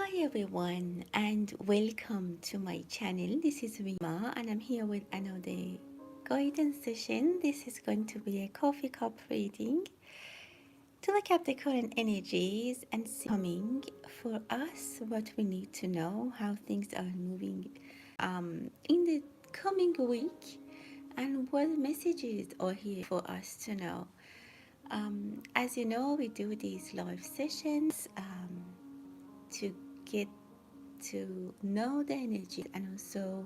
Hi everyone and welcome to my channel. This is Reema and I'm here with another guidance session. This is going to be a coffee cup reading to look at the current energies and see coming for us, what we need to know, how things are moving in the coming week, and what messages are here for us to know. As you know, we do these live sessions to get to know the energy, and also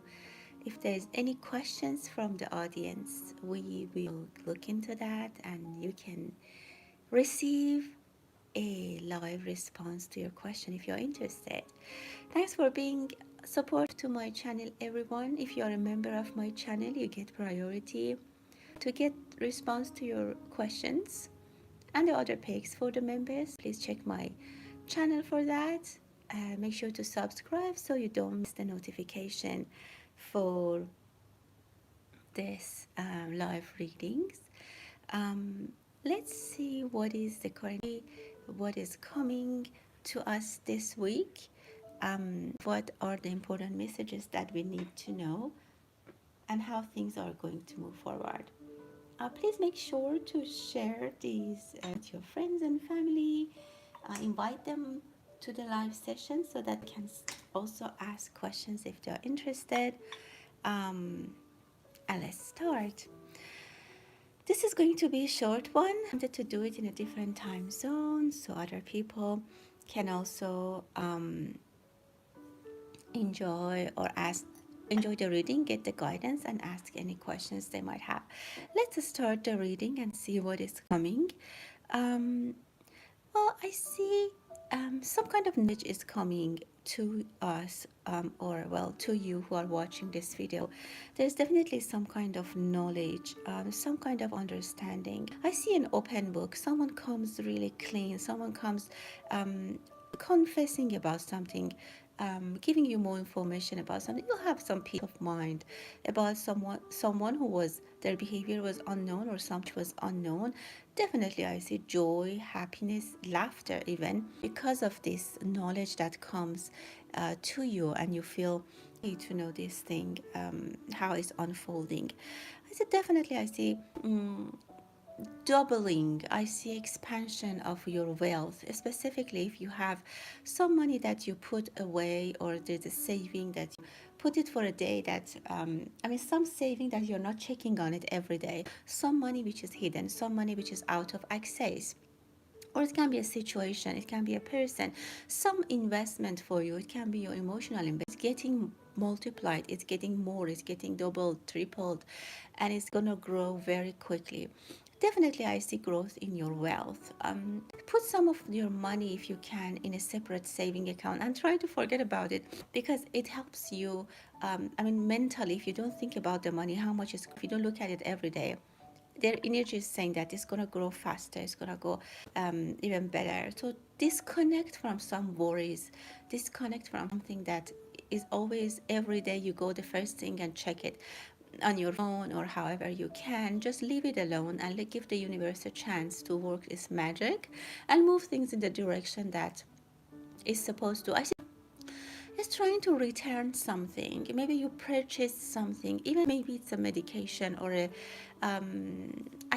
if there's any questions from the audience, we will look into that and you can receive a live response to your question if you're interested. Thanks for being support to my channel, everyone. If you're a member of my channel, you get priority to get response to your questions and the other picks for the members. Please check my channel for that. Make sure to subscribe so you don't miss the notification for this live readings. Um, let's see what is coming to us this week. What are the important messages that we need to know, and how things are going to move forward. Please make sure to share these with your friends and family. Invite them to the live session so that they can also ask questions if they're interested. Um, and let's start. This is going to be a short one. I wanted to do it in a different time zone so other people can also enjoy the reading, get the guidance, and ask any questions they might have. Let's start the reading and see what is coming. Um, well, I see some kind of knowledge is coming to us, or well, to you who are watching this video. There's definitely some kind of knowledge, some kind of understanding. I see an open book. Someone comes really clean. Someone comes confessing about something, giving you more information about something. You'll have some peace of mind about someone who was their behavior was unknown or something was unknown. Definitely, I see joy, happiness, laughter, even because of this knowledge that comes to you, and you feel to know this thing, how it's unfolding. I said definitely. I see doubling. I see expansion of your wealth, specifically if you have some money that you put away, or there's a saving that you put it for a day that some saving that you're not checking on it every day, some money which is hidden, some money which is out of access, or it can be a situation, it can be a person, some investment for you, it can be your emotional investment. It's getting multiplied, it's getting more, it's getting doubled, tripled, and it's gonna grow very quickly. Definitely, I see growth in your wealth. Put some of your money, if you can, in a separate saving account and try to forget about it, because it helps you. Mentally, if you don't think about the money, how much is, if you don't look at it every day, their energy is saying that it's going to grow faster, it's going to go even better. So disconnect from some worries, disconnect from something that is always every day you go the first thing and check it on your phone, or however you can. Just leave it alone and give the universe a chance to work its magic and move things in the direction that is supposed to. I is trying to return something. Maybe you purchased something, even maybe it's a medication or a, I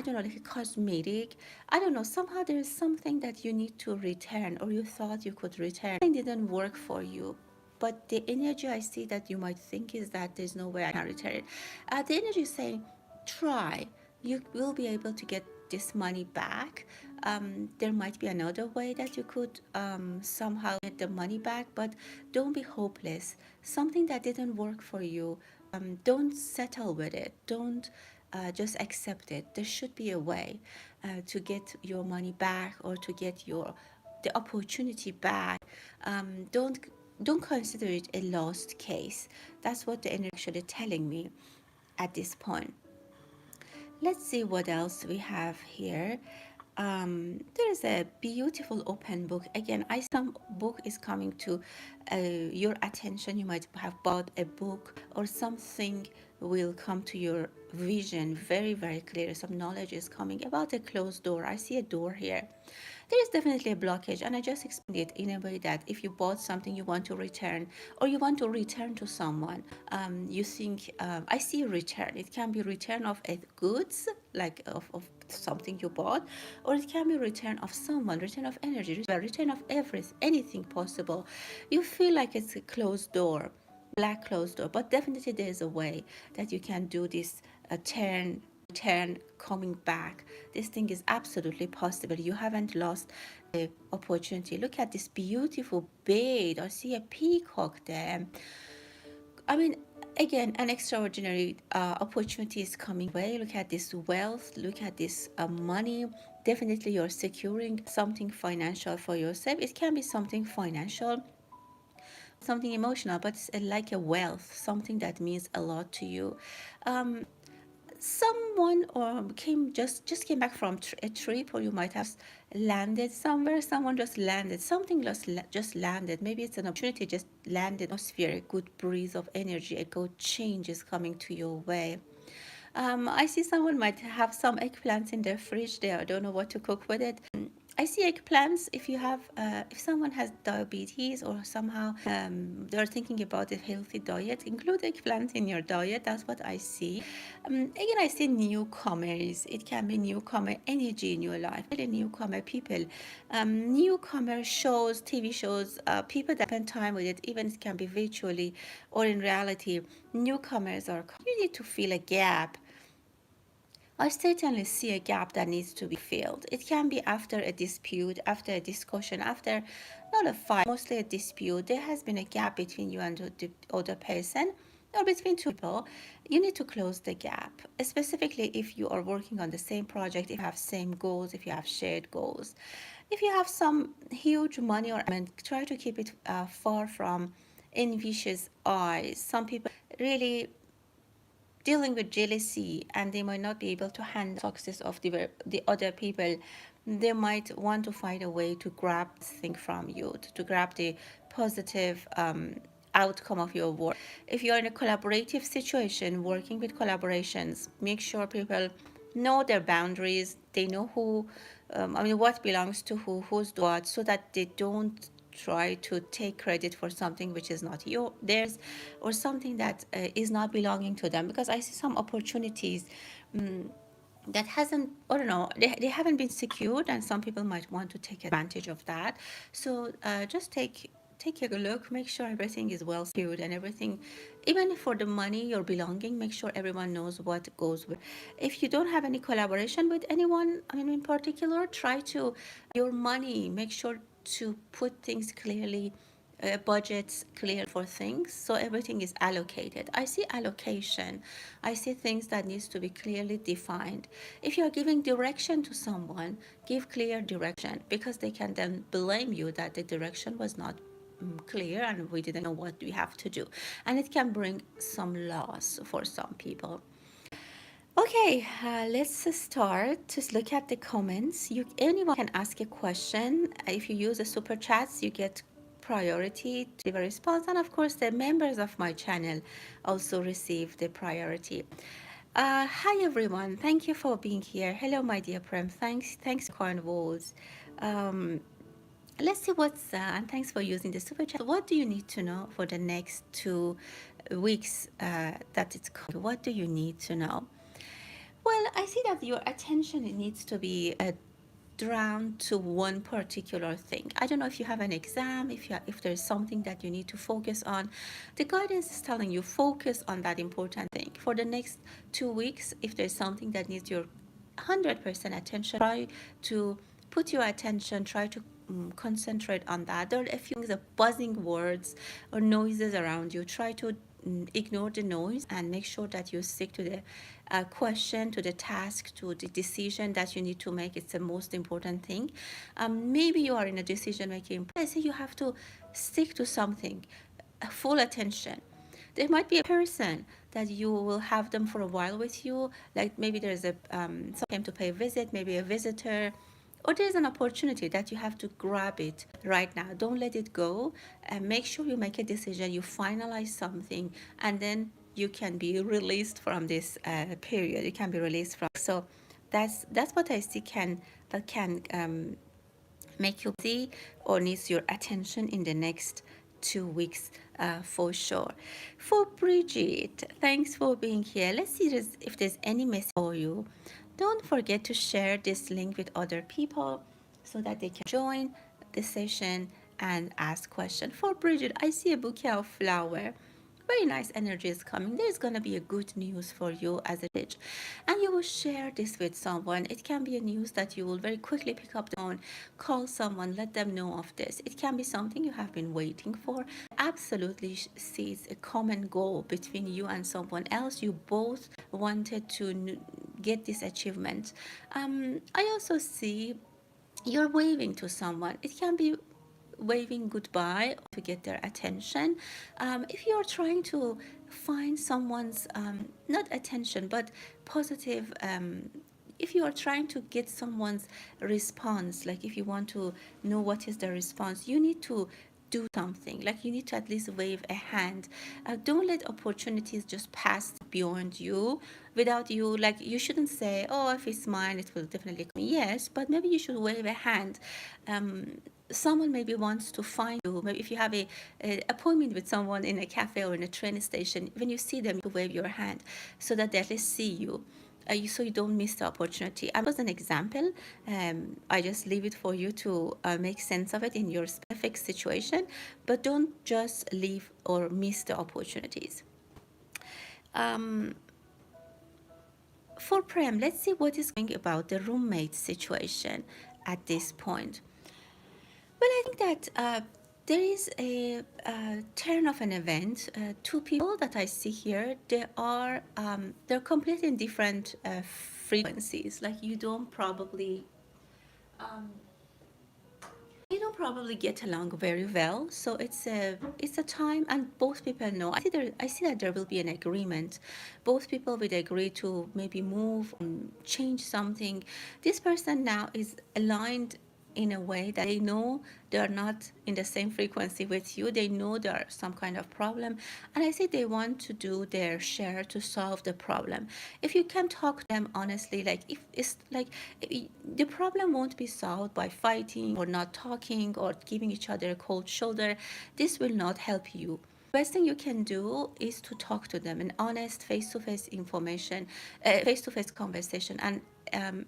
don't know, like a cosmetic. I don't know. Somehow there is something that you need to return, or you thought you could return. It didn't work for you. But the energy I see that you might think is that there's no way I can return it. The energy is saying, try. You will be able to get this money back. There might be another way that you could somehow get the money back, but don't be hopeless. Something that didn't work for you, don't settle with it. Don't just accept it. There should be a way to get your money back, or to get the opportunity back. Don't consider it a lost case. That's what the energy actually telling me at this point. Let's see what else we have here. There's a beautiful open book. Again, some book is coming to your attention. You might have bought a book or something will come to your vision very, very clear. Some knowledge is coming about a closed door. I see a door here. There is definitely a blockage, and I just explained it in a way that if you bought something you want to return, or you want to return to someone, you think, I see a return. It can be return of a goods, like of something you bought, or it can be return of someone, return of energy, return of everything, anything possible. You feel like it's a closed door, black closed door, but definitely there's a way that you can do this turn coming back. This thing is absolutely possible. You haven't lost the opportunity. Look at this beautiful bed. I see a peacock there. I mean, again, an extraordinary opportunity is coming away. Look at this wealth. Look at this money. Definitely, you're securing something financial for yourself. It can be something financial, something emotional, but it's like a wealth, something that means a lot to you. Someone just came back from a trip, or you might have landed somewhere. Someone just landed, something just landed. Maybe it's an opportunity just landed. Atmosphere, a good breeze of energy, a good change is coming to your way. I see someone might have some eggplants in their fridge there. I don't know what to cook with it. I see eggplants. If you have, if someone has diabetes, or somehow they're thinking about a healthy diet, include eggplant in your diet. That's what I see. Again, I see newcomers. It can be newcomer energy in your life, really newcomer people, newcomer shows, TV shows, people that spend time with it. Even it can be virtually or in reality. Newcomers are. You need to fill a gap. I certainly see a gap that needs to be filled. It can be after a dispute, after a discussion, after not a fight, mostly a dispute. There has been a gap between you and the other person, or between two people. You need to close the gap, specifically if you are working on the same project, if you have same goals, if you have shared goals. If you have some huge money, or try to keep it far from envious eyes. Some people really dealing with jealousy, and they might not be able to handle success of the other people. They might want to find a way to grab thing from you, to grab the positive outcome of your work. If you're in a collaborative situation, working with collaborations, make sure people know their boundaries. They know who, what belongs to who, who's what, so that they don't try to take credit for something which is not theirs, or something that is not belonging to them. Because I see some opportunities that hasn't, I don't know, they haven't been secured, and some people might want to take advantage of that. So just take a look, make sure everything is well secured, and everything, even for the money, your belonging, make sure everyone knows what goes with. If you don't have any collaboration with anyone, in particular, try to your money, make sure to put things clearly, budgets clear for things, so everything is allocated. I see allocation. I see things that needs to be clearly defined. If you are giving direction to someone, give clear direction, because they can then blame you that the direction was not clear, and we didn't know what we have to do, and it can bring some loss for some people. Okay, let's start. Just look at the comments. Anyone can ask a question. If you use the super chats, you get priority to give a response, and of course, the members of my channel also receive the priority. Hi everyone, thank you for being here. Hello, my dear Prem. Thanks, Cornwalls. Um, let's see and thanks for using the super chat. What do you need to know for the next 2 weeks that it's coming? What do you need to know? Well, I see that your attention needs to be drawn to one particular thing. I don't know if you have an exam, if there's something that you need to focus on. The guidance is telling you focus on that important thing. For the next 2 weeks, if there's something that needs your 100% attention, try to put your attention, try to concentrate on that. There are a few things of buzzing words or noises around you. Try to ignore the noise and make sure that you stick to the question, to the task, to the decision that you need to make. It's the most important thing. Maybe you are in a decision making. I say you have to stick to something, full attention. There might be a person that you will have them for a while with you, like maybe there's someone came to pay a visit, maybe a visitor, or there's an opportunity that you have to grab it right now. Don't let it go, and make sure you make a decision, you finalize something, and then you can be released from this period. You can be released from. So that's what I see can that can make you busy or needs your attention in the next 2 weeks for sure. For Bridget, thanks for being here. Let's see if there's any message for you. Don't forget to share this link with other people so that they can join the session and ask questions. For Bridget, I see a bouquet of flower. Very nice energy is coming. There's going to be a good news for you as a bridge, and you will share this with someone. It can be a news that you will very quickly pick up the phone, call someone, let them know of this. It can be something you have been waiting for. Absolutely sees a common goal between you and someone else. You both wanted to get this achievement. I also see you're waving to someone. It can be waving goodbye to get their attention. If you're trying to find someone's not attention but positive, if you are trying to get someone's response, like if you want to know what is the response, you need to do something. Like you need to at least wave a hand. Don't let opportunities just pass beyond you without you. Like you shouldn't say, oh, if it's mine it will definitely come. Yes, but maybe you should wave a hand. Someone maybe wants to find you. Maybe if you have a appointment with someone in a cafe or in a train station, when you see them, you wave your hand so that they at least see you. So you don't miss the opportunity. And as an example, I just leave it for you to make sense of it in your specific situation, but don't just leave or miss the opportunities. For Prem, let's see what is going about the roommate situation at this point. Well, I think that there is a turn of an event. Two people that I see here, they're completely in different frequencies. Like um, you don't probably get along very well. So it's a time, and both people know. I see that there will be an agreement. Both people will agree to maybe move, change something. This person now is aligned in a way that they know they're not in the same frequency with you. They know there's some kind of problem, and I say they want to do their share to solve the problem. If you can talk to them honestly, like if it's like the problem won't be solved by fighting or not talking or giving each other a cold shoulder. This will not help you. Best thing you can do is to talk to them, an honest face-to-face information, face-to-face conversation, and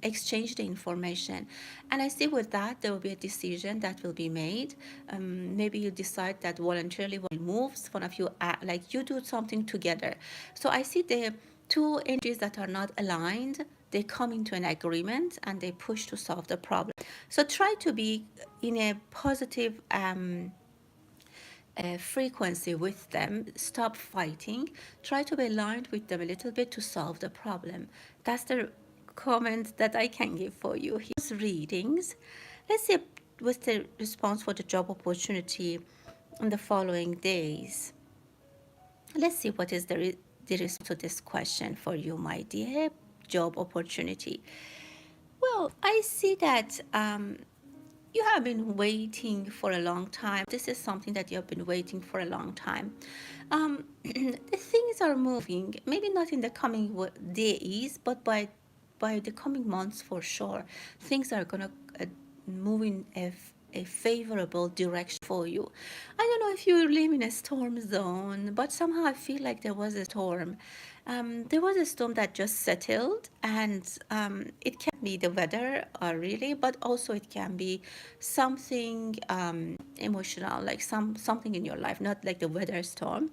exchange the information. And I see with that there will be a decision that will be made. Maybe you decide that voluntarily will move. One of you like you do something together. So I see the two energies that are not aligned, they come into an agreement and they push to solve the problem. So try to be in a positive frequency with them. Stop fighting. Try to be aligned with them a little bit to solve the problem. That's the comment that I can give for you. Here's readings. Let's see what's the response for the job opportunity in the following days. Let's see what is the response to this question for you, my dear. Job opportunity. Well, I see that you have been waiting for a long time. This is something that you have been waiting for a long time. The things are moving, maybe not in the coming days, but by the coming months for sure. Things are gonna move in a favorable direction for you. I don't know if you live in a storm zone, but somehow I feel like there was a storm. There was a storm that just settled, and it can be the weather, really, but also it can be something emotional, like something in your life, not like the weather storm.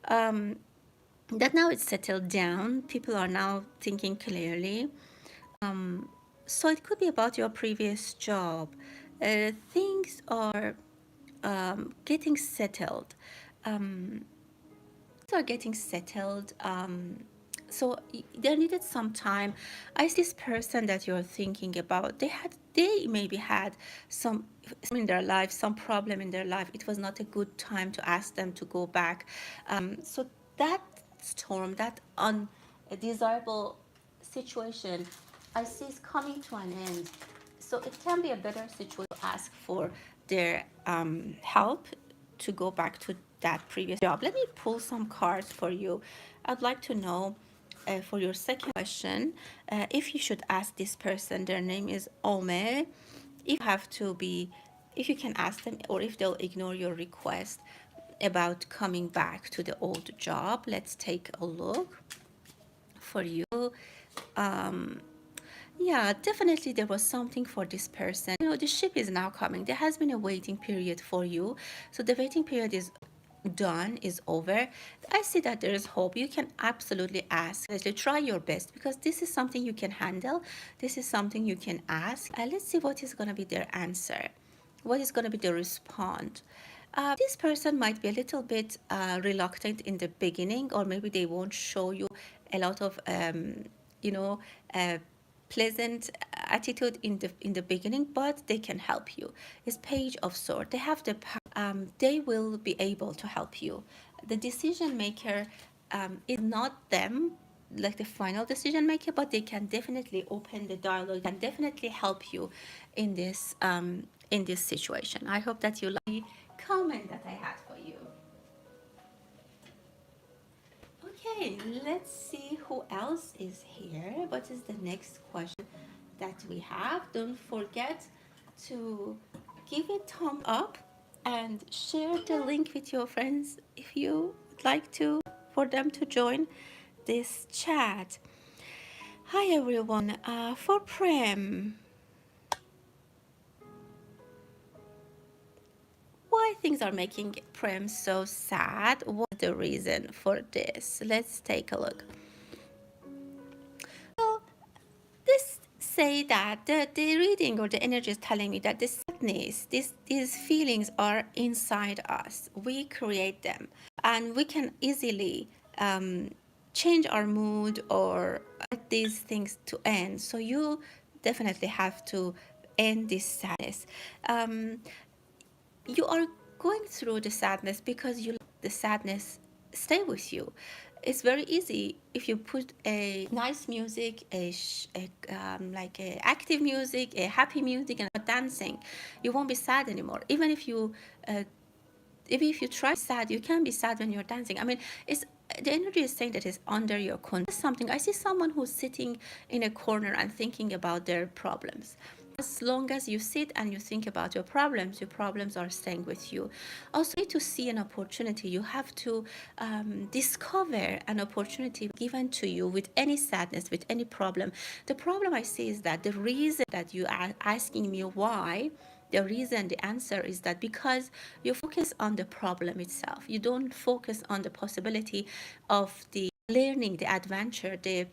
That now it's settled down. People are now thinking clearly. So it could be about your previous job. Things are getting settled. Things are getting settled. So there needed some time. I see this person that you're thinking about. They maybe had some in their life, some problem in their life. It was not a good time to ask them to go back. So that storm, that undesirable situation, I see is coming to an end. So it can be a better situation to ask for their help to go back to that previous job. Let me pull some cards for you. I'd like to know for your second question, if you should ask this person, their name is Omer, if you have to be, if you can ask them, or if they'll ignore your request about coming back to the old job. Let's take a look for you. Yeah, definitely there was something for this person. You know, the ship is now coming. There has been a waiting period for you. So the waiting period is done, is over. I see that there is hope. You can absolutely ask. Try your best, because this is something you can handle. This is something you can ask. Let's see what is going to be their answer. What is going to be the response? This person might be a little bit reluctant in the beginning, or maybe they won't show you a lot of, you know, uh, pleasant attitude in the beginning, but they can help you. It's Page of Sword. They have the power. They will be able to help you. The decision maker is not them, like the final decision maker, but they can definitely open the dialogue and definitely help you in this situation. I hope that you like the comment that I had for you. Okay, let's see who else is here. What is the next question that we have? Don't forget to give it thumb up and share the link with your friends if you would like to, for them to join this chat. Hi everyone. For Prem, why things are making Prem so sad? What's the reason for this? Let's take a look. Well, this say that the reading or the energy is telling me that the sadness, these feelings are inside us. We create them, and we can easily change our mood or get these things to end. So you definitely have to end this sadness. You are going through the sadness because you let the sadness stay with you. It's very easy if you put a nice music, like a active music, a happy music, and dancing, you won't be sad anymore. Uh, even if you try sad, you can be sad when you're dancing. I mean, it's the energy is saying that it's under your control. Something I see someone who's sitting in a corner and thinking about their problems. As long as you sit and you think about your problems are staying with you. Also, you need to see an opportunity. You have to discover an opportunity given to you with any sadness, with any problem. The problem I see is that the reason that you are asking me why, the reason, the answer is that because you focus on the problem itself, you don't focus on the possibility of the learning, the adventure, the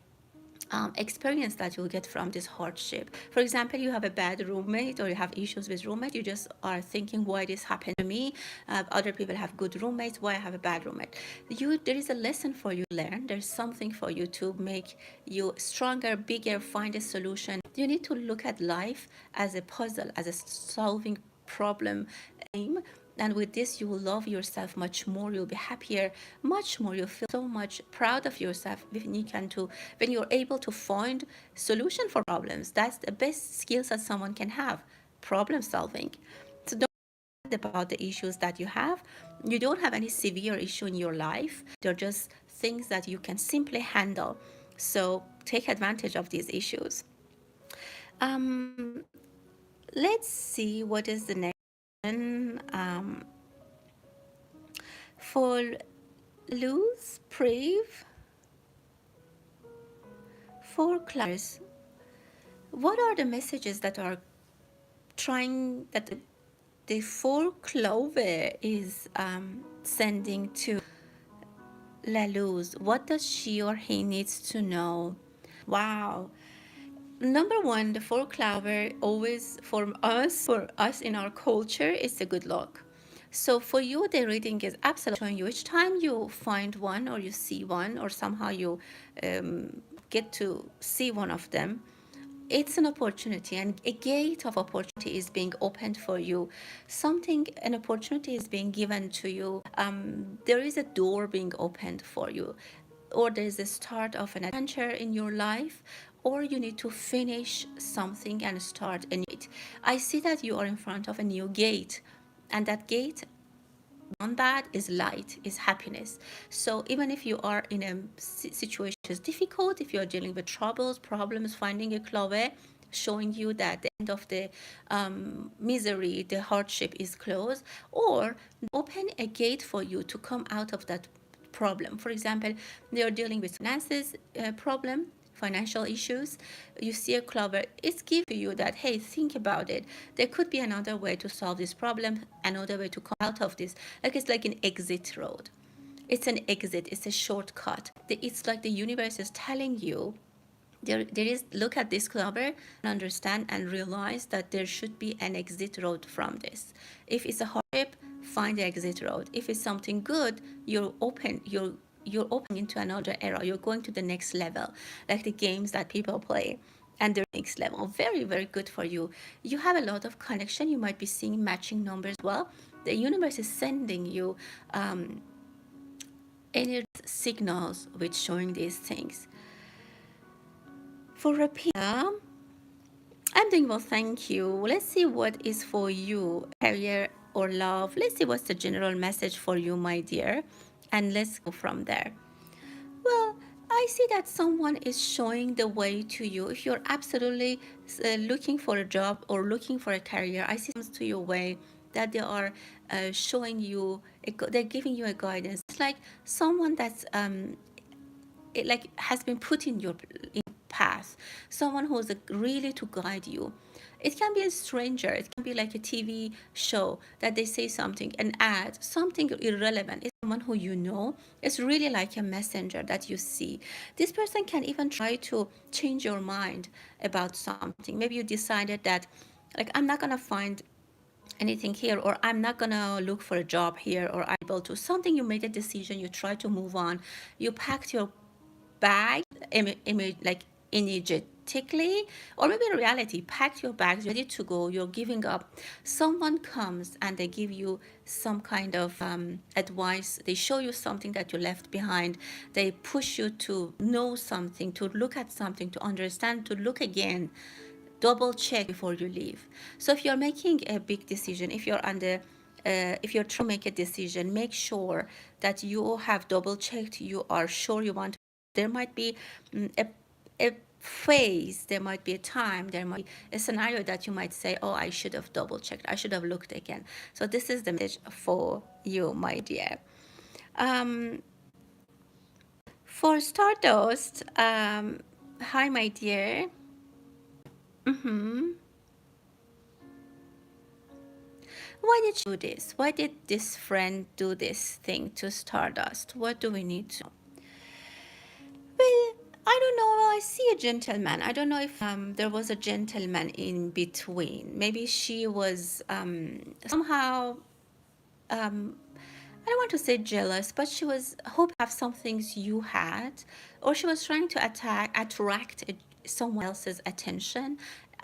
experience that you'll get from this hardship. For example, you have a bad roommate or you have issues with roommate, you just are thinking why this happened to me. Other people have good roommates, why I have a bad roommate. There is a lesson for you to learn. There's something for you to make you stronger, bigger, find a solution. You need to look at life as a puzzle, as a solving problem game, and with this you will love yourself much more. You'll be happier much more. You'll feel so much proud of yourself when you're able to find solution for problems. That's the best skills that someone can have, problem solving. So don't worry about the issues that you have. You don't have any severe issue in your life. They're just things that you can simply handle. So take advantage of these issues. um let's see what is the next one. For Luz Preve, for Claris, what are the messages that are trying that the four clover is sending to La Luz? What does she or he needs to know? Wow. Number one, the four clover always for us in our culture, it's a good luck. So for you, the reading is absolutely showing you each time you find one or you see one or somehow you get to see one of them, it's an opportunity, and a gate of opportunity is being opened for you. An opportunity is being given to you. There is a door being opened for you, or there is a start of an adventure in your life, or you need to finish something and start a new. I see that you are in front of a new gate, and that gate beyond that is light, is happiness. So even if you are in a situation is difficult, if you are dealing with troubles, problems, finding a clove showing you that the end of the misery, the hardship is close, or open a gate for you to come out of that problem. For example, they are dealing with finances problem, financial issues. You see a clover, it's giving you that, hey, think about it. There could be another way to solve this problem, another way to come out of this. Like it's like an exit road. It's an exit, it's a shortcut. It's like the universe is telling you there is, look at this clover, understand and realize that there should be an exit road from this. If it's a hardship, find the exit road. If it's something good, you're opening into another era. You're going to the next level, like the games that people play. And the next level, very, very good for you. You have a lot of connection. You might be seeing matching numbers well. The universe is sending you any signals with showing these things. For Rapia, I'm doing well, thank you. Let's see what is for you, career or love. Let's see what's the general message for you, my dear, and let's go from there. Well, I see that someone is showing the way to you. If you're absolutely looking for a job or looking for a career, I see comes to your way that they are showing you, they're giving you a guidance. It's like someone that's it like has been put in path, someone who's really to guide you. It can be a stranger, it can be like a TV show that they say something, an ad, something irrelevant. It's someone who you know. It's really like a messenger that you see. This person can even try to change your mind about something. Maybe you decided that, like, I'm not gonna find anything here, or I'm not gonna look for a job here, or I'm able to something. You made a decision, you try to move on, you packed your bag, like energetically, or maybe in reality, pack your bags, ready to go, you're giving up. Someone comes and they give you some kind of advice. They show you something that you left behind. They push you to know something, to look at something, to understand, to look again, double check before you leave. So if you're making a big decision, if you're trying to make a decision, make sure that you have double checked, you are sure you want. There might be a phase, there might be a time, there might be a scenario that you might say, oh, I should have double checked, I should have looked again. So this is the message for you, my dear. For Stardust, hi, my dear. Why did she do this? Why did this friend do this thing to Stardust? What do we need to know? Well, I don't know. I see a gentleman. I don't know if there was a gentleman in between. Maybe she was somehow, I don't want to say jealous, but she was hoping to have some things you had, or she was trying to attract someone else's attention.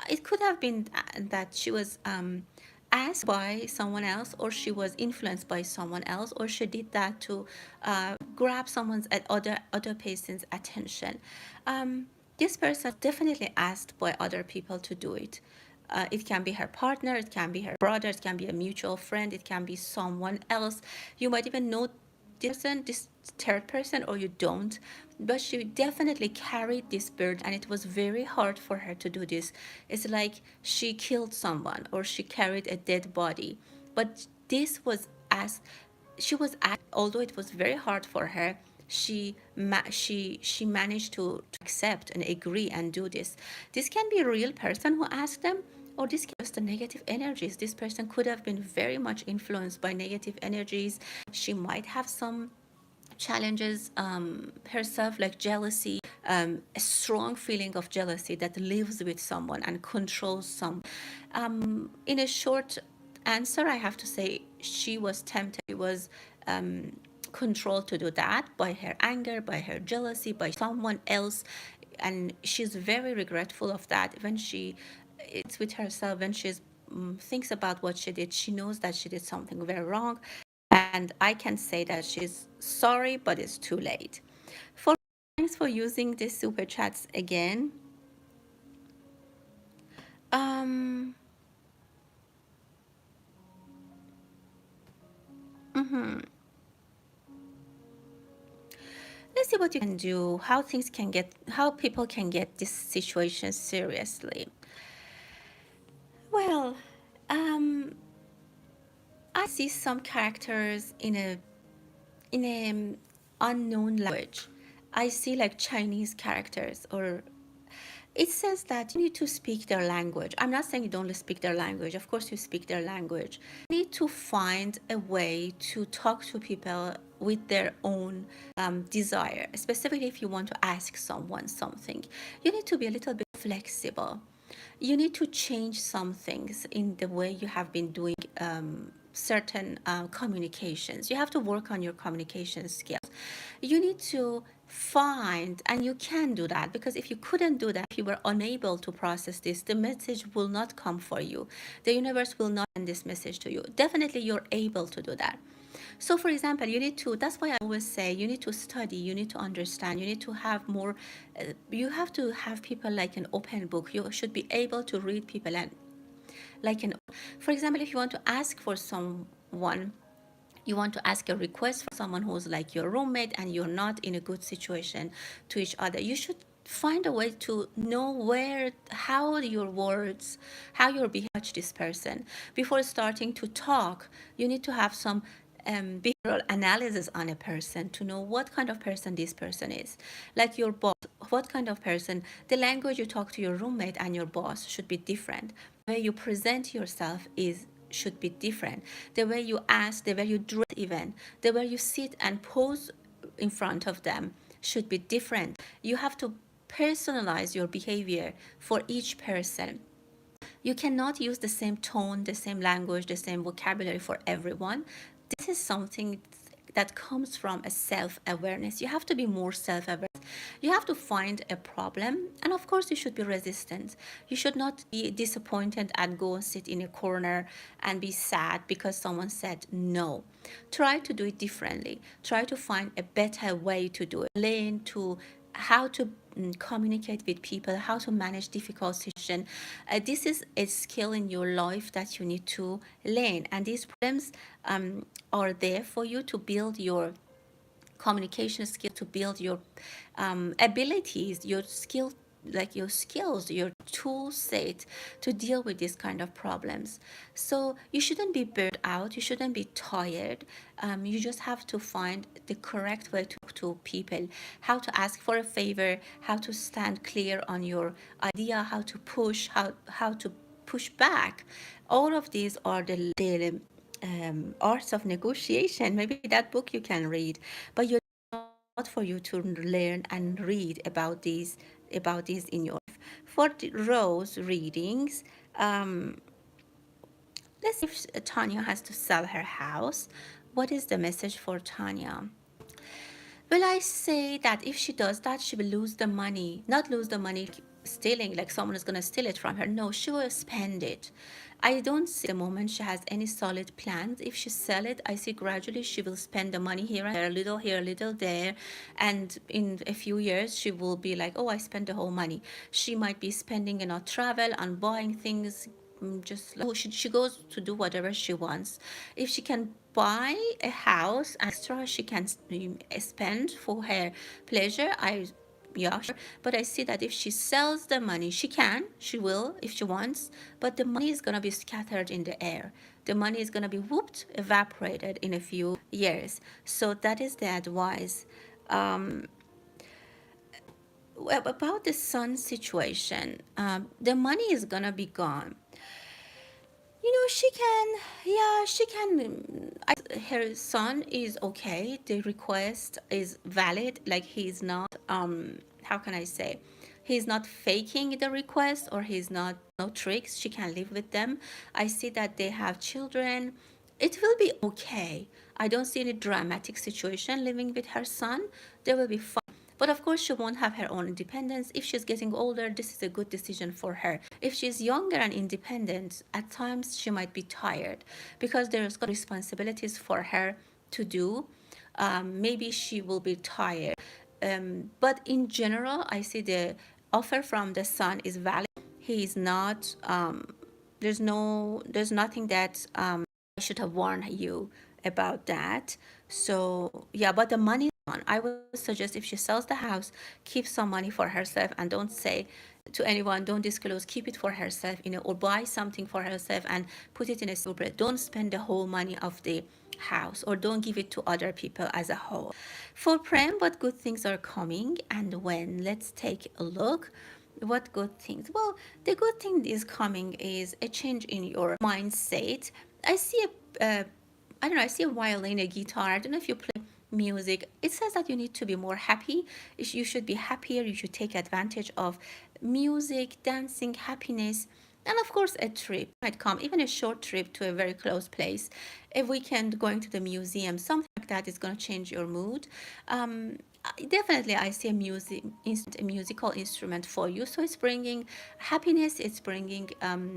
It could have been that she was asked by someone else, or she was influenced by someone else, or she did that to grab someone's other person's attention. This person definitely asked by other people to do it. It can be her partner, it can be her brother, it can be a mutual friend, it can be someone else. You might even know this person, this third person, or you don't. But she definitely carried this burden, and it was very hard for her to do this. It's like she killed someone or she carried a dead body. But this was as she was at, although it was very hard for her, she managed to accept and agree and do this. This can be a real person who asked them, or this can be just the negative energies. This person could have been very much influenced by negative energies. She might have some challenges herself, like jealousy, a strong feeling of jealousy that lives with someone and controls someone. In a short answer, I have to say she was tempted. She was controlled to do that by her anger, by her jealousy, by someone else, and she's very regretful of that. When she it's with herself, when she's thinks about what she did, she knows that she did something very wrong, and I can say that she's sorry, but it's too late. For thanks for using the super chats again. Um, Let's see what you can do, how things can get, how people can get this situation seriously. Well, um, I see some characters in a unknown language. I see like Chinese characters, or it says that you need to speak their language. I'm not saying you don't speak their language. Of course, you speak their language. You need to find a way to talk to people with their own desire, specifically if you want to ask someone something. You need to be a little bit flexible. You need to change some things in the way you have been doing certain communications. You have to work on your communication skills. You need to find, and you can do that, because if you couldn't do that, if you were unable to process this, the message will not come for you. The universe will not send this message to you. Definitely, you're able to do that. So, for example, you need to, that's why I always say you need to study, you need to understand, you need to have more, you have to have people like an open book. You should be able to read people and like an, for example, if you want to ask for someone, you want to ask a request for someone who's like your roommate and you're not in a good situation to each other, you should find a way to know where, how your words, how your behavior touch this person. Before starting to talk, you need to have some behavioral analysis on a person to know what kind of person this person is. Like your boss, what kind of person, the language you talk to your roommate and your boss should be different. The way you present yourself is should be different. The way you ask, the way you dress, even the way you sit and pose in front of them should be different. You have to personalize your behavior for each person. You cannot use the same tone, the same language, the same vocabulary for everyone. This is something that comes from a self awareness. You have to be more self aware. You have to find a problem, and of course, you should be resistant. You should not be disappointed and go and sit in a corner and be sad because someone said no. Try to do it differently. Try to find a better way to do it. Learn to how to communicate with people, how to manage difficult situations. This is a skill in your life that you need to learn, and these problems are there for you to build your communication skill, to build your abilities, your skill, like your skills, your tool set to deal with this kind of problems. So you shouldn't be burned out, you shouldn't be tired. You just have to find the correct way to talk to people, how to ask for a favor, how to stand clear on your idea, how to push, how to push back. All of these are the arts of negotiation. Maybe that book you can read, but you're not for you to learn and read about these in your life. For the rose readings, let's see if Tanya has to sell her house. What is the message for Tanya? Will I say that if she does that, she will lose the money? Not lose the money stealing, like someone is going to steal it from her. No, she will spend it. I don't see the moment she has any solid plans. If she sell it, I see gradually she will spend the money here and there, a little here, a little there. And in a few years, she will be like, oh, I spent the whole money. She might be spending on travel and buying things, just like, oh, she goes to do whatever she wants. If she can buy a house extra, she can spend for her pleasure. I Yeah, sure. But I see that if she sells the money, she will if she wants, but the money is gonna be scattered in the air. The money is gonna be whooped, evaporated in a few years. So that is the advice. About the sun situation, the money is gonna be gone. She can, yeah, she can. Her son is okay. The request is valid. Like he's not, how can I say? He's not faking the request, or he's not, no tricks. She can live with them. I see that they have children. It will be okay. I don't see any dramatic situation living with her son. They will be fine. But of course, she won't have her own independence. If she's getting older, this is a good decision for her. If she's younger and independent, at times she might be tired because there's got responsibilities for her to do. Maybe she will be tired. But in general, I see the offer from the son is valid. He is not, there's nothing that I should have warned you about that. So yeah, but the money one, I would suggest if she sells the house, keep some money for herself and don't say to anyone, don't disclose, keep it for herself, or buy something for herself and put it in a separate. Don't spend the whole money of the house, or don't give it to other people as a whole. For Prem, what good things are coming and when? Let's take a look. What good things? Well, the good thing is coming is a change in your mindset. I see I don't know, I see a violin, a guitar. I don't know if you play music. It says that you need to be more happy. You should be happier. You should take advantage of music, dancing, happiness. And of course, a trip might come, even a short trip to a very close place. A weekend going to the museum, something like that is going to change your mood. Definitely, I see a musical instrument for you. So it's bringing happiness. It's bringing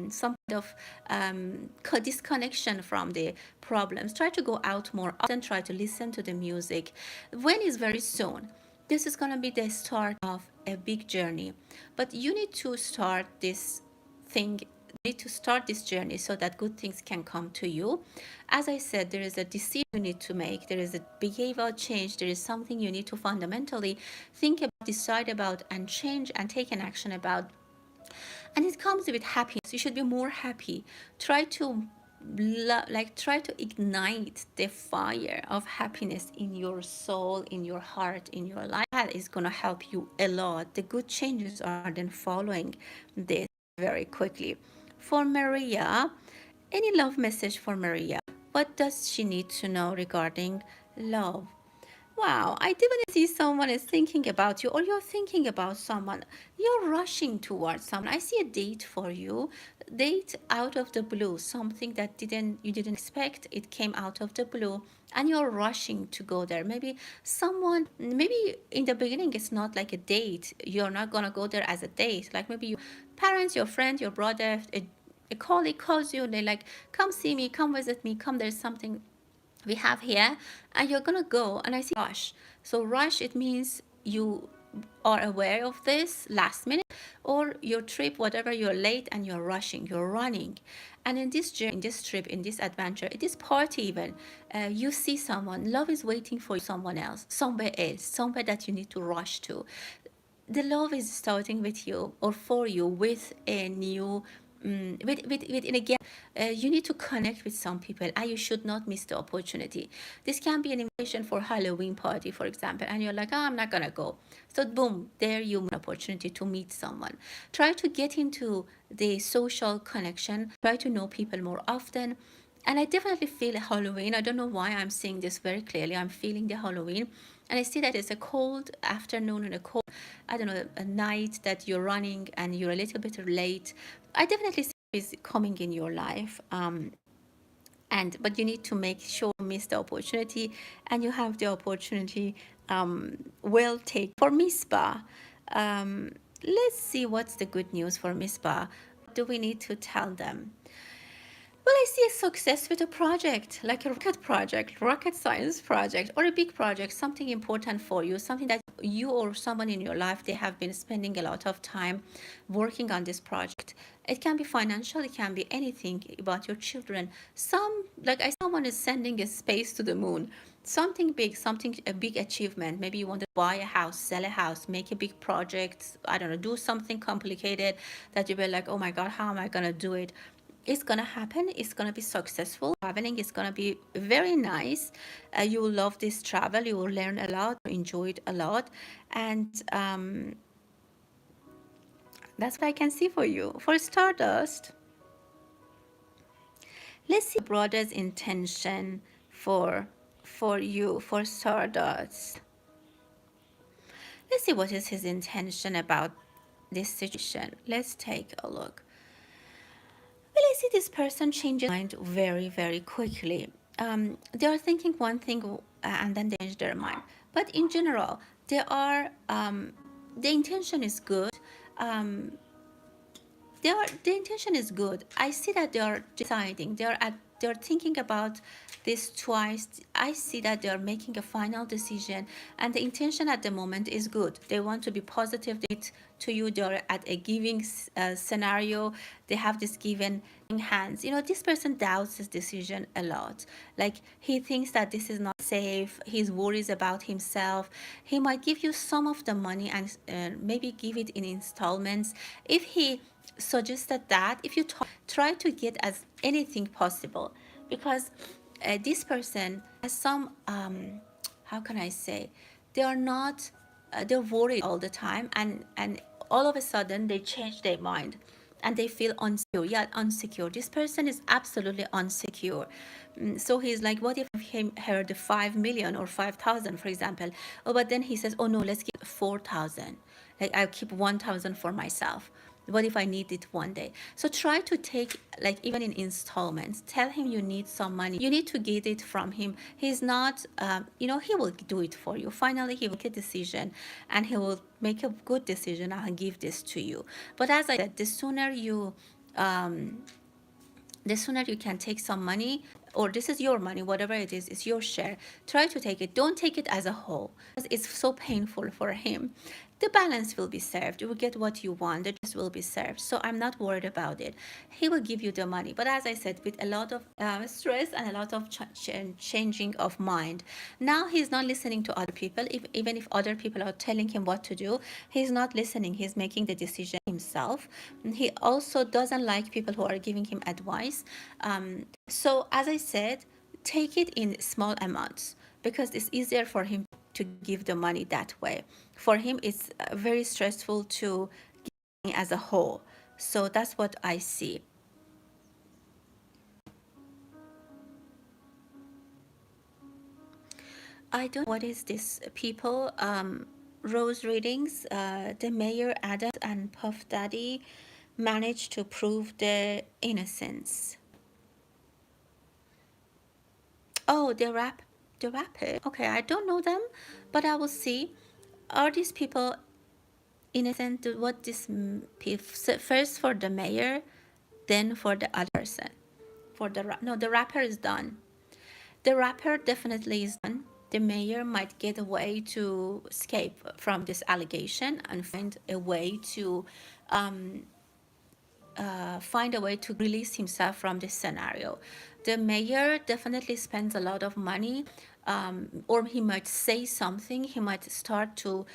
some kind of disconnection from the problems. Try to go out more often. Try to listen to the music. When is very soon. This is going to be the start of a big journey, but you need to start this thing, need to start this journey so that good things can come to you. As I said, there is a decision you need to make, there is a behavioral change, there is something you need to fundamentally think about, decide about, and change and take an action about. And it comes with happiness. You should be more happy. Try to try to ignite the fire of happiness in your soul, in your heart, in your life. That is going to help you a lot. The good changes are then following this very quickly. For Maria, any love message for Maria? What does she need to know regarding love? Wow, I definitely see someone is thinking about you, or you're thinking about someone. You're rushing towards someone. I see a date for you, date out of the blue, something that you didn't expect. It came out of the blue, and you're rushing to go there. Maybe in the beginning it's not like a date. You're not gonna go there as a date. Like maybe your parents, your friend, your brother, a colleague calls you. They like, come see me, come visit me, come. There's something we have here, and you're gonna go, and I see rush. So rush, it means you are aware of this last minute, or your trip, whatever, you're late and you're rushing, you're running. And in this journey, in this trip, in this adventure, in this party even, you see someone, love is waiting for you, someone else, somewhere else, somewhere that you need to rush to. The love is starting with you, or for you, with a new with in again, you need to connect with some people, and you should not miss the opportunity. This can be an invitation for Halloween party, for example, and you're like, oh, I'm not gonna go. So boom, there you have an opportunity to meet someone. Try to get into the social connection, try to know people more often. And I definitely feel Halloween. I don't know why I'm seeing this very clearly. I'm feeling the Halloween. And I see that it's a cold afternoon and a cold, I don't know, a night that you're running and you're a little bit late. I definitely see is coming in your life. But you need to make sure you miss the opportunity, and you have the opportunity well take for Misbah. Let's see what's the good news for Misbah. What do we need to tell them? Well, I see a success with a project, like a rocket project, rocket science project, or a big project, something important for you, something that you or someone in your life, they have been spending a lot of time working on this project. It can be financial, it can be anything about your children. Like I someone is sending a space to the moon, something big, something, a big achievement. Maybe you want to buy a house, sell a house, make a big project, I don't know, do something complicated that you were like, oh my God, how am I going to do it? It's gonna happen. It's gonna be successful. Traveling is gonna be very nice. You will love this travel. You will learn a lot, enjoy it a lot, and that's what I can see for you. For Stardust, let's see brother's intention for you, for Stardust. Let's see what is his intention about this situation. Let's take a look. Well, I see this person changes mind very, very quickly. They are thinking one thing and then they change their mind. But in general, they are the intention is good. Um, the intention is good. I see that they are deciding. They're thinking about this twice. I see that they are making a final decision, and the intention at the moment is good. They want to be positive to you. They're at a giving scenario. They have this given hands. You know, this person doubts his decision a lot. Like, he thinks that this is not safe. He's worries about himself. He might give you some of the money and maybe give it in installments. If he suggested that, if you try to get as anything possible, because this person has some how can I say, they are not they're worried all the time, and all of a sudden they change their mind and they feel unsecure. Yeah, unsecure. This person is absolutely unsecure. So he's like, what if he heard 5 million or 5,000, for example? Oh, but then he says, oh no, let's give 4,000. Like, I'll keep 1,000 for myself. What if I need it one day? So try to take, like, even in installments. Tell him you need some money. You need to get it from him. He's not, he will do it for you. Finally, he will make a decision, and he will make a good decision and give this to you. But as I said, the sooner you can take some money, or this is your money, whatever it is, it's your share. Try to take it. Don't take it as a whole, because it's so painful for him. The balance will be served. You will get what you want. The justice will be served. So I'm not worried about it. He will give you the money, but as I said, with a lot of stress and a lot of changing of mind. Now he's not listening to other people. Even if other people are telling him what to do, he's not listening. He's making the decision himself. He also doesn't like people who are giving him advice. So as I said, take it in small amounts, because it's easier for him to give the money that way. For him, it's very stressful to give as a whole. So that's what I see. I don't know what is this, people. Rose readings, the mayor, Adams, and Puff Daddy managed to prove their innocence. Oh, the rapper. Okay, I don't know them, but I will see. Are these people innocent? What this first for the mayor, then for the other person? For the no, the rapper is done. The rapper definitely is done. The mayor might get a way to escape from this allegation and find a way to release himself from this scenario. The mayor definitely spends a lot of money, or he might say something. He might start to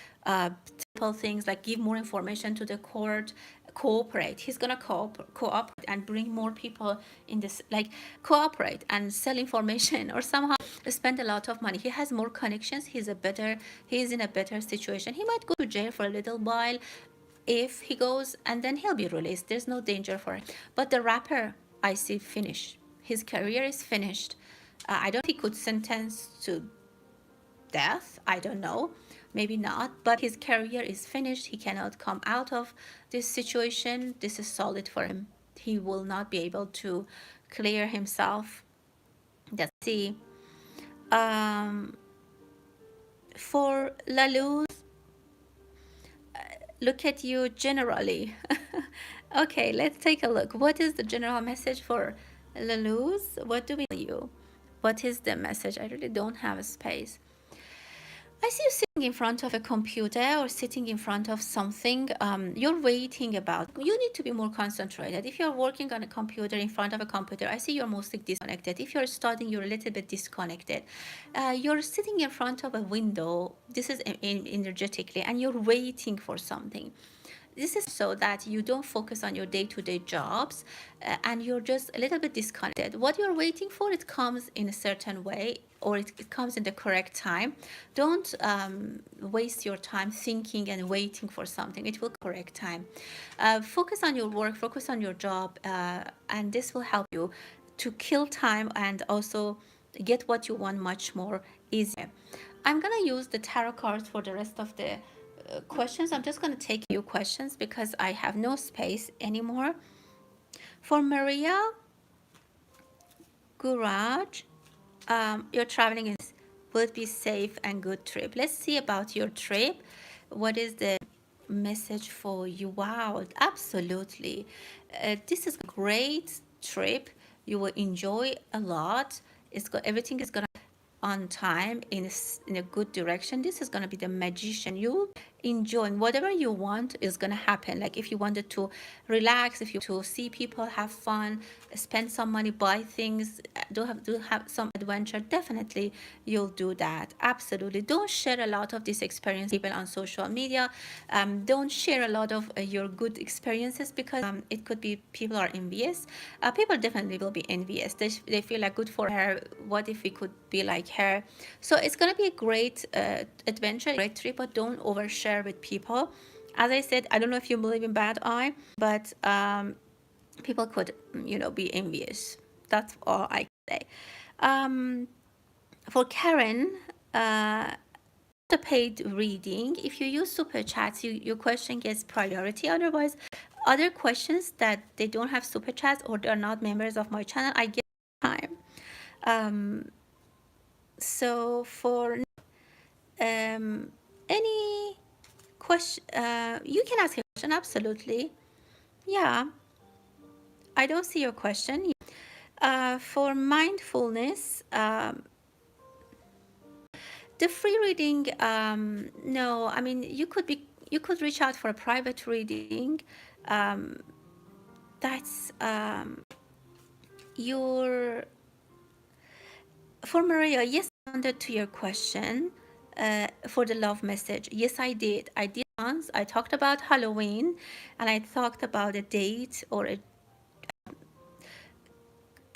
tell things like give more information to the court, cooperate. He's gonna cooperate and bring more people in this, like, cooperate and sell information or somehow spend a lot of money. He has more connections. He's in a better situation. He might go to jail for a little while, if he goes, and then he'll be released. There's no danger for him. But the rapper, I see finish. His career is finished. I don't think he could sentence to death. I don't know. Maybe not. But his career is finished. He cannot come out of this situation. This is solid for him. He will not be able to clear himself. Let's see. Um, for Laluz, look at you generally. Okay, let's take a look. What is the general message for Laluz? What do we tell you? What is the message? I really don't have a space. I see you sitting in front of a computer or sitting in front of something. You're waiting about. You need to be more concentrated. If you're working on a computer, in front of a computer, I see you're mostly disconnected. If you're studying, you're a little bit disconnected. You're sitting in front of a window. This is energetically, and you're waiting for something. This is so that you don't focus on your day-to-day jobs, and you're just a little bit disconnected. What you're waiting for, it comes in a certain way, or it comes in the correct time. Don't waste your time thinking and waiting for something. It will correct time. Focus on your work, focus on your job, and this will help you to kill time and also get what you want much more easier. I'm gonna use the tarot cards for the rest of the questions. I'm just going to take you questions because I have no space anymore. For Maria Guraj, you're traveling in, will it be safe and good trip? Let's see about your trip. What is the message for you. Wow, absolutely. This is a great trip. You will enjoy a lot. Everything is gonna on time in a good direction. This is going to be the magician. You enjoying whatever you want is going to happen. Like if you wanted to relax, if you to see people have fun, spend some money, buy things, do have some adventure, definitely you'll do that. Absolutely. Don't share a lot of this experience people on social media. Don't share a lot of your good experiences because it could be people are envious. People definitely will be envious. They feel like good for her. What if we could be like her? So it's gonna be a great adventure, great trip, but don't overshare with people. As I said, I don't know if you believe in bad eye, but people could, be envious. That's all I can say. Um, for Karen, the paid reading, if you use super chats, your question gets priority. Otherwise, other questions that they don't have super chats or they're not members of my channel, I get time. Um, so for any question, you can ask a question. Absolutely, yeah. I don't see your question. For mindfulness, the free reading, no. I mean, you could reach out for a private reading. Um, that's your for Maria. Yes, I responded to your question. For the love message, yes, I did. I did once. I talked about Halloween, and I talked about a date or a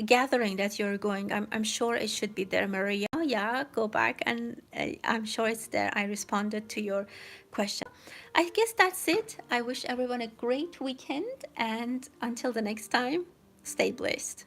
gathering that you're going. I'm sure it should be there, Maria. Yeah, go back and I'm sure it's there. I responded to your question. I guess that's it. I wish everyone a great weekend, and until the next time, stay blessed.